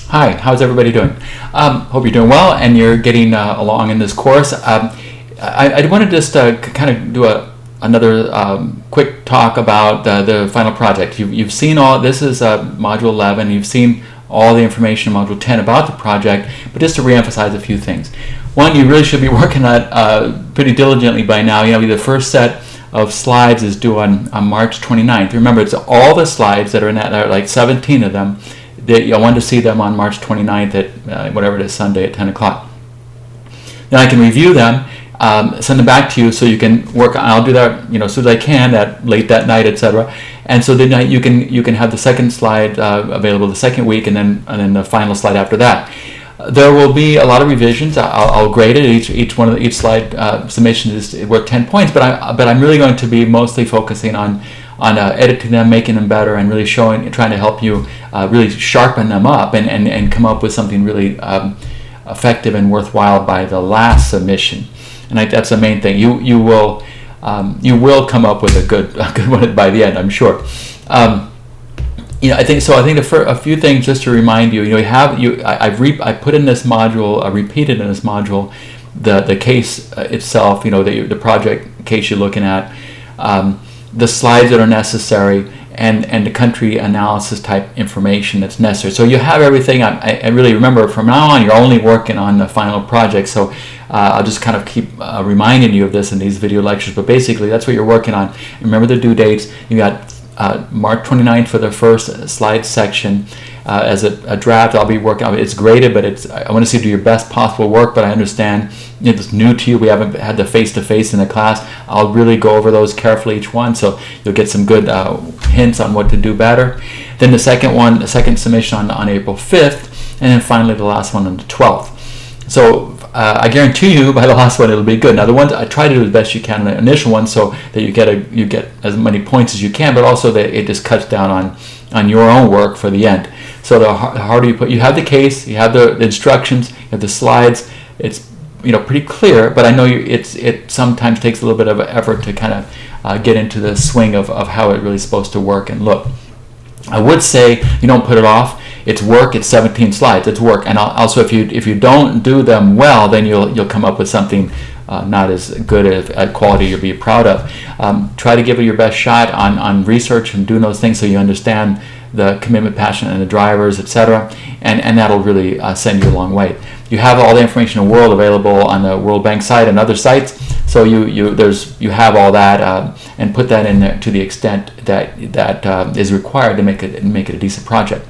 Hi, how's everybody doing? Hope you're doing well and you're getting along in this course. I want to just kind of do another quick talk about the final project. You've seen all, this is Module 11, you've seen all the information in Module 10 about the project, but just to reemphasize a few things. One, you really should be working on pretty diligently by now. You know, the first set of slides is due on March 29th. Remember, it's all the slides that are in that, there are like 17 of them. I want to see them on March 29th at whatever it is, Sunday at 10 o'clock. Then I can review them, send them back to you so you can work on, I'll do that, you know, as soon as I can, late that night, etc. And so then you can have the second slide available the second week, and then the final slide after that. There will be a lot of revisions. I'll grade it. Each slide submission is worth 10 points, but I'm really going to be mostly focusing on editing them, making them better, and really trying to help you really sharpen them up and come up with something really effective and worthwhile by the last submission. And that's the main thing. You will come up with a good one by the end, I'm sure. You know, I think a few things just to remind you. You know, I put in this module, repeated in this module, the case itself. You know, the project case you're looking at. The slides that are necessary, and the country analysis type information that's necessary. So you have everything. I really remember from now on you're only working on the final project. So I'll just kind of keep reminding you of this in these video lectures. But basically that's what you're working on. Remember the due dates. You got March 29th for the first slide section. As a draft, I'll be working on it. It's graded, but I want to see you do your best possible work, but I understand it's new to you. We haven't had the face-to-face in the class. I'll really go over those carefully, each one, so you'll get some good hints on what to do better. Then the second submission on April 5th, and then finally the last one on the 12th. So I guarantee you by the last one it'll be good. Now the ones I try to do the best you can in the initial one, so that you get as many points as you can, but also that it just cuts down on your own work for the end. So the harder you have the case, you have the instructions, you have the slides. It's pretty clear, but I know it sometimes takes a little bit of effort to kind of get into the swing of how it really is supposed to work and look. I would say you don't put it off. It's work. It's 17 slides. It's work. And also, if you don't do them well, then you'll come up with something not as good at quality you'll be proud of. Try to give it your best shot on research and doing those things so you understand the commitment, passion, and the drivers, etc. And that'll really send you a long way. You have all the information in the world available on the World Bank site and other sites. So you have all that and put that in there to the extent that is required to make it a decent project.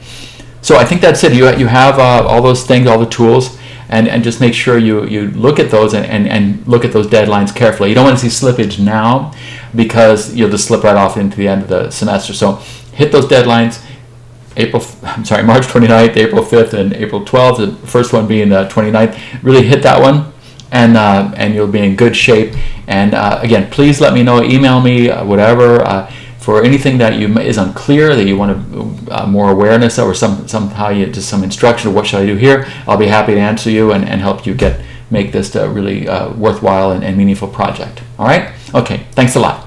So I think that's it. You have all those things, all the tools, and just make sure you look at those and look at those deadlines carefully. You don't want to see slippage now because you'll just slip right off into the end of the semester. So hit those deadlines. March 29th, April 5th, and April 12th. The first one being the 29th. Really hit that one, and you'll be in good shape. And again, please let me know. Email me, whatever. For anything that is unclear, that you want more awareness of, or somehow just some instruction of what should I do here, I'll be happy to answer you and help you make this a really worthwhile and meaningful project. All right? Okay, thanks a lot.